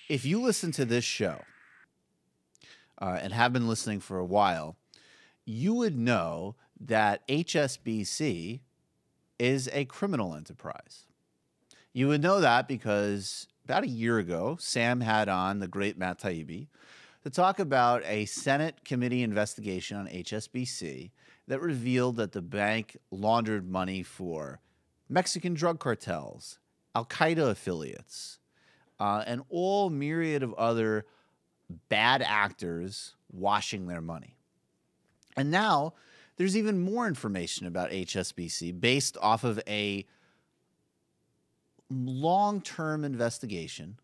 If you listen to this show and have been listening for a while, you would know that HSBC is a criminal enterprise. You would know that because about a year ago, Sam had on the great Matt Taibbi to talk about a Senate committee investigation on HSBC that revealed that the bank laundered money for Mexican drug cartels, Al-Qaeda affiliates, and all myriad of other bad actors washing their money. And now there's even more information about HSBC based off of a long-term investigation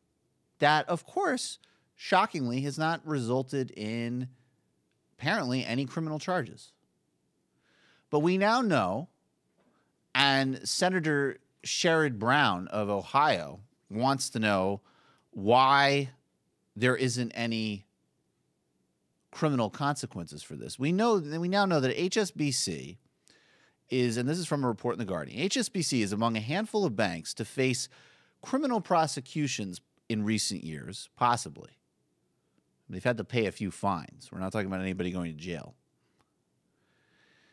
that, of course, shockingly, has not resulted in apparently any criminal charges. But we now know, and Senator Sherrod Brown of Ohio wants to know why there isn't any criminal consequences for this. We now know that HSBC is, and this is from a report in The Guardian, HSBC is among a handful of banks to face criminal prosecutions in recent years, possibly. They've had to pay a few fines. We're not talking about anybody going to jail.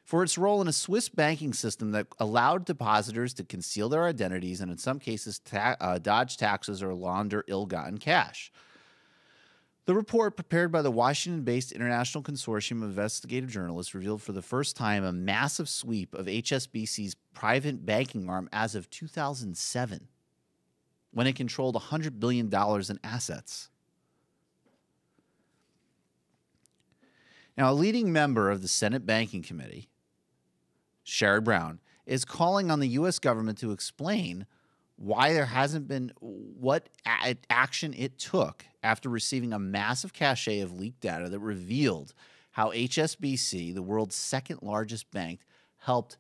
For its role in a Swiss banking system that allowed depositors to conceal their identities and in some cases dodge taxes or launder ill-gotten cash. The report, prepared by the Washington-based International Consortium of Investigative Journalists, revealed for the first time a massive sweep of HSBC's private banking arm as of 2007, when it controlled $100 billion in assets. Now, a leading member of the Senate Banking Committee, Sherrod Brown, is calling on the U.S. government to explain why there hasn't been what action it took after receiving a massive cache of leaked data that revealed how HSBC, the world's second largest bank, helped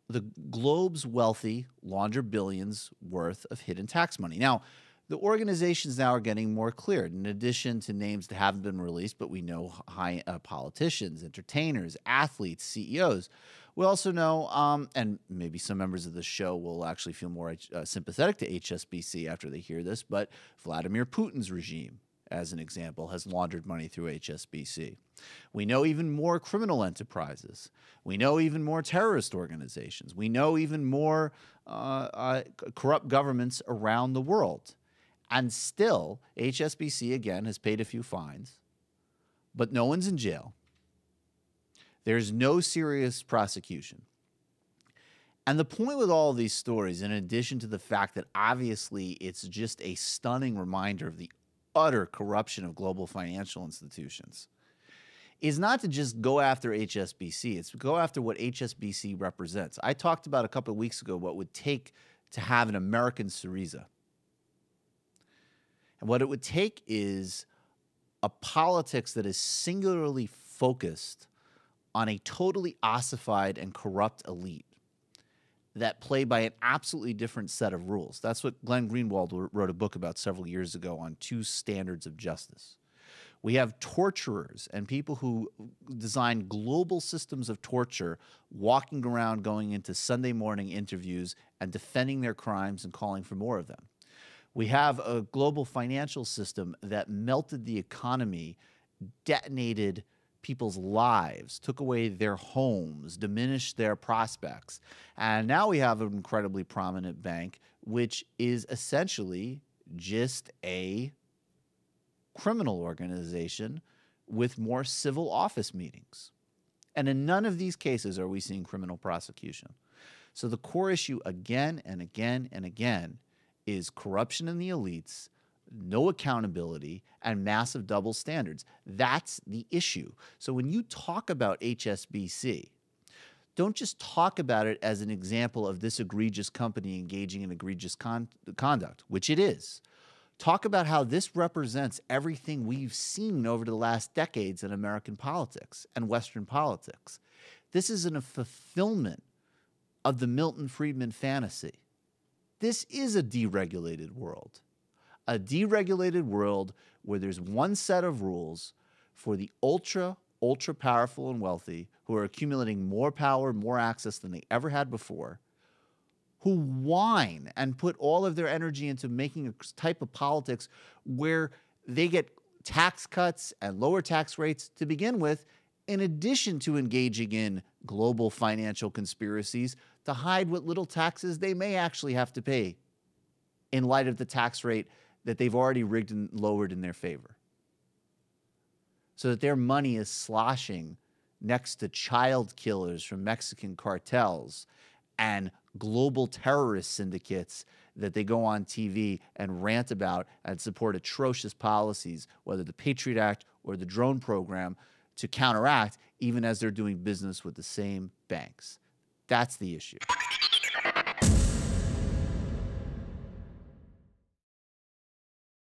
the globe's wealthy launder billions worth of hidden tax money. Now, the organizations now are getting more clear. In addition to names that haven't been released, but we know high politicians, entertainers, athletes, CEOs. We also know, and maybe some members of the show will actually feel more sympathetic to HSBC after they hear this, but Vladimir Putin's regime, as an example, has laundered money through HSBC. We know even more criminal enterprises. We know even more terrorist organizations. We know even more corrupt governments around the world. And still, HSBC, again, has paid a few fines, but no one's in jail. There's no serious prosecution. And the point with all of these stories, in addition to the fact that obviously it's just a stunning reminder of the utter corruption of global financial institutions, is not to just go after HSBC. It's to go after what HSBC represents. I talked about a couple of weeks ago what it would take to have an American Syriza. And what it would take is a politics that is singularly focused on a totally ossified and corrupt elite that play by an absolutely different set of rules. That's what Glenn Greenwald wrote a book about several years ago on 2 standards of justice. We have torturers and people who design global systems of torture walking around going into Sunday morning interviews and defending their crimes and calling for more of them. We have a global financial system that melted the economy, detonated people's lives, took away their homes, diminished their prospects. And now we have an incredibly prominent bank, which is essentially just a criminal organization with more civil office meetings. And in none of these cases are we seeing criminal prosecution. So the core issue again and again and again is corruption in the elites, no accountability, and massive double standards. That's the issue. So when you talk about HSBC, don't just talk about it as an example of this egregious company engaging in egregious conduct, which it is. Talk about how this represents everything we've seen over the last decades in American politics and Western politics. This is a fulfillment of the Milton Friedman fantasy. This is a deregulated world. A deregulated world where there's one set of rules for the ultra powerful and wealthy who are accumulating more power, more access than they ever had before, who whine and put all of their energy into making a type of politics where they get tax cuts and lower tax rates to begin with, in addition to engaging in global financial conspiracies to hide what little taxes they may actually have to pay in light of the tax rate that they've already rigged and lowered in their favor. So that their money is sloshing next to child killers from Mexican cartels and global terrorist syndicates that they go on TV and rant about and support atrocious policies, whether the Patriot Act or the drone program, to counteract, even as they're doing business with the same banks. That's the issue.